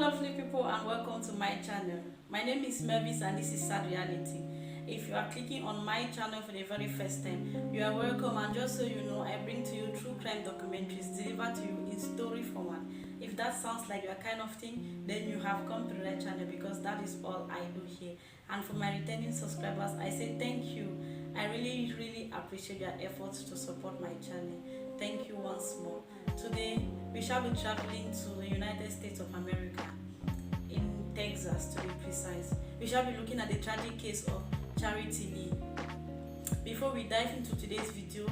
lovely people, and welcome to my channel. My name is Melvis and this is Sad Reality. If you are clicking on my channel for the very first time, you are welcome, and just so you know, I bring to you true crime documentaries delivered to you in story format. If that sounds like your kind of thing, then you have come to the right channel, because that is all I do here. And for my returning subscribers, I say thank you. I really appreciate your efforts to support my channel. Thank you once more. Today we shall be traveling to the United States of America, in Texas to be precise. We shall be looking at the tragic case of Charity Lee. Before we dive into today's video,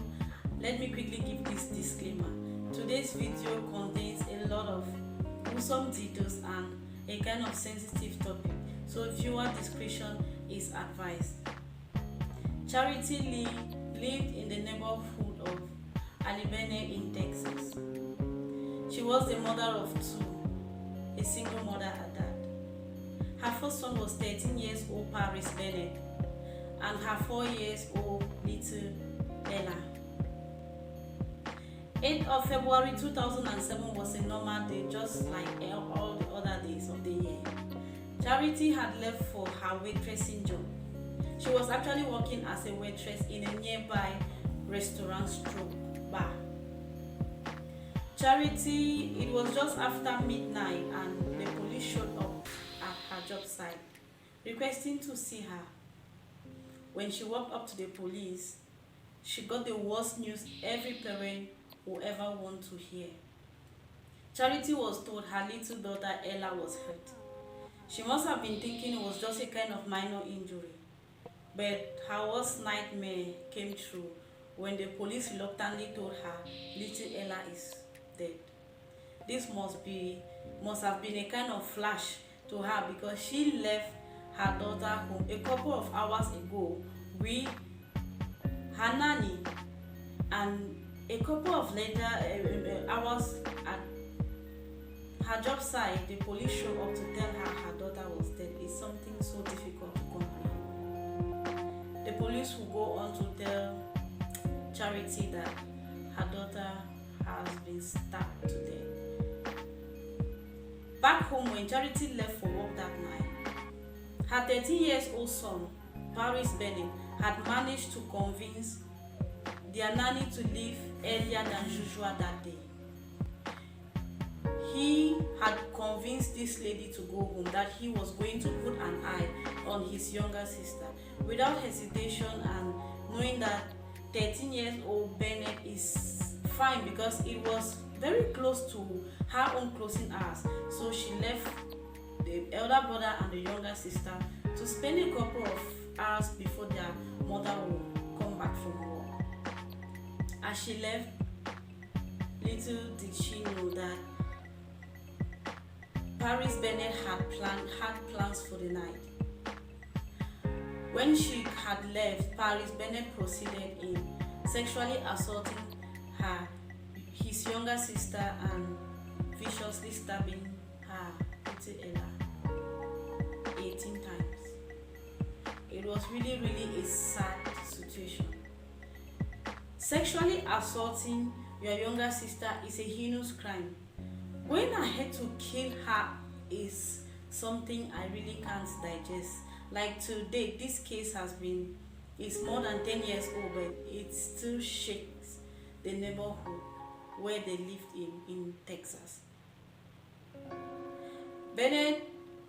let me quickly give this disclaimer. Today's video contains a lot of gruesome details and a kind of sensitive topic, so viewer discretion is advised. Charity Lee lived in the neighborhood of Alibene in Texas. She was the mother of two, a single mother at that. Her first son was 13 years old Paris Bennett and her 4 years old little Ella. 8th of February 2007 was a normal day, just like all the other days of the year. Charity had left for her waitressing job. She was actually working as a waitress in a nearby restaurant stroke bar. Charity, it was just after midnight and the police showed up at her job site requesting to see her. When she walked up to the police, she got the worst news every parent will ever want to hear. Charity was told her little daughter Ella was hurt. She must have been thinking it was just a kind of minor injury, but her worst nightmare came true when the police reluctantly told her little Ella is dead. This must have been a kind of flash to her, because she left her daughter home a couple of hours ago with her nanny, and a couple of hours at her job site, the police showed up to tell her daughter was dead. It's something so difficult to comprehend. The police will go on to tell Charity that her daughter has been stabbed to death. Back home, when Charity left for work that night, her 13 years old son, Paris Bennett, had managed to convince their nanny to leave earlier than usual that day. He had convinced this lady to go home, that he was going to put an eye on his younger sister. Without hesitation, and knowing that 13 years old Bennett is fine because it was very close to her own closing hours, so she left the elder brother and the younger sister to spend a couple of hours before their mother will come back from work. As she left, little did she know that Paris Bennett had plans for the night. When she had left, Paris Bennett proceeded in sexually assaulting his younger sister and viciously stabbing her little Ella 18 times. It was really a sad situation. Sexually assaulting your younger sister is a heinous crime. Going ahead to kill her is something I really can't digest. Like, to date, this case it's more than 10 years old, but it still shakes the neighborhood where they lived in Texas. Bennett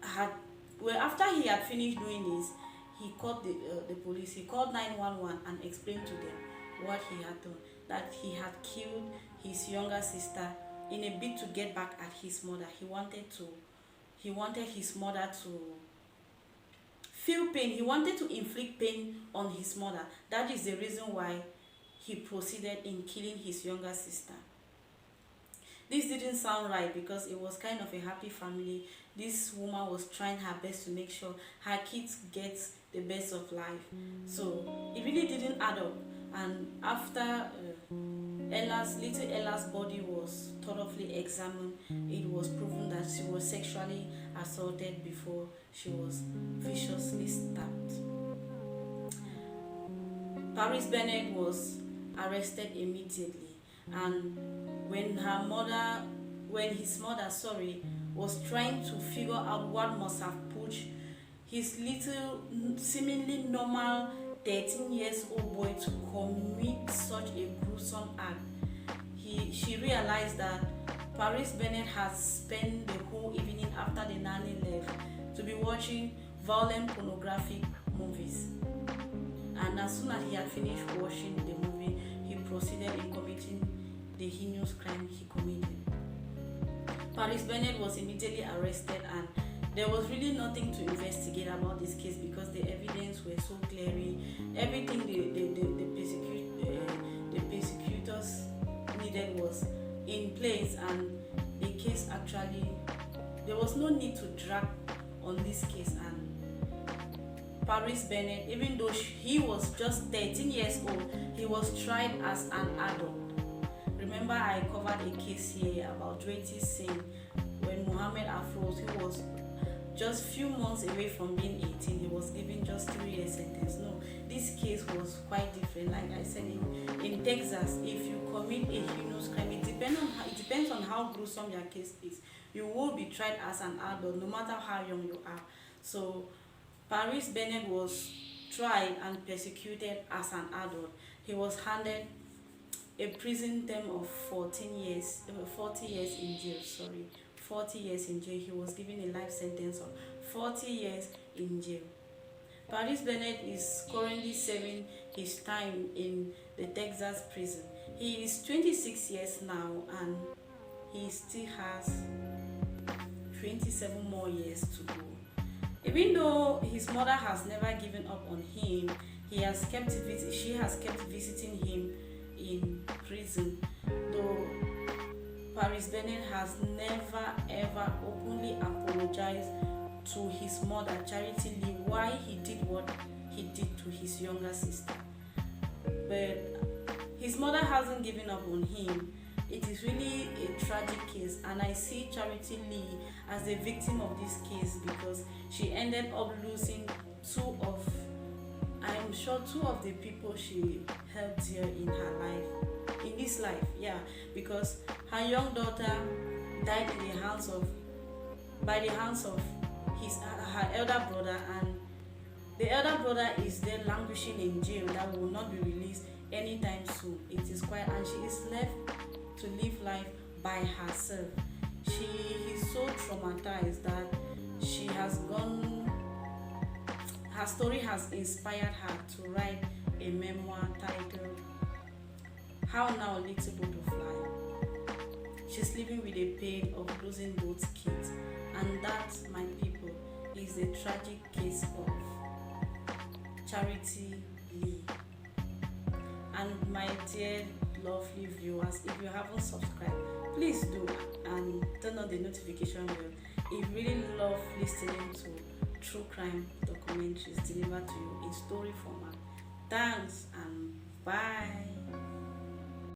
after he had finished doing this, he called the police. He called 911 and explained to them what he had done, that he had killed his younger sister in a bid to get back at his mother. He wanted his mother to feel pain. He wanted to inflict pain on his mother. That is the reason why he proceeded in killing his younger sister. This didn't sound right, because it was kind of a happy family. This woman was trying her best to make sure her kids get the best of life. So it really didn't add up. And after little Ella's body was thoroughly examined, it was proven that she was sexually assaulted before she was viciously stabbed. Paris Bennett was arrested immediately, and when his mother was trying to figure out what must have pushed his little, seemingly normal 13 years old boy to commit such a gruesome act. She realized that Paris Bennett had spent the whole evening after the nanny left to be watching violent pornographic movies. And as soon as he had finished watching the movie, he proceeded in committing the heinous crime he committed. Paris Bennett was immediately arrested, and there was really nothing to investigate about this case because the evidence were so glaring. Everything the persecutors needed was in place, and the case actually, there was no need to drag on this case. And Paris Bennett, even though he was just 13 years old, he was tried as an adult. Remember, I covered a case here about Dwayne Singh when Mohammed Afroz, who was just few months away from being 18, he was given just 3 years sentence. No, this case was quite different. Like I said, in Texas, if you commit a heinous crime, it depends on how gruesome your case is. You will be tried as an adult, no matter how young you are. So Paris Bennett was tried and persecuted as an adult. He was handed a prison term of 40 years in jail. 40 years in jail. He was given a life sentence of 40 years in jail. Paris Bennett is currently serving his time in the Texas prison. He is 26 years now, and he still has 27 more years to go. Even though his mother has never given up on him, she has kept visiting him in prison, though Paris Bennett has never ever openly apologized to his mother, Charity Lee, why he did what he did to his younger sister. But his mother hasn't given up on him. It is really a tragic case, and I see Charity Lee as the victim of this case because she ended up losing two of the people she helped dear in her life, in this life, because her young daughter died by the hands of her elder brother, and the elder brother is there languishing in jail that will not be released anytime soon. It is quiet, and she is left to live life by herself. She is so traumatized that her story has inspired her to write a memoir titled How Now Little Butterfly. She's living with the pain of losing both kids, and that, my people, is the tragic case of Charity Lee. And my dear lovely viewers, if you haven't subscribed, please do, and turn on the notification bell. If you really love listening to true crime documentaries delivered to you in story format. Thanks and bye.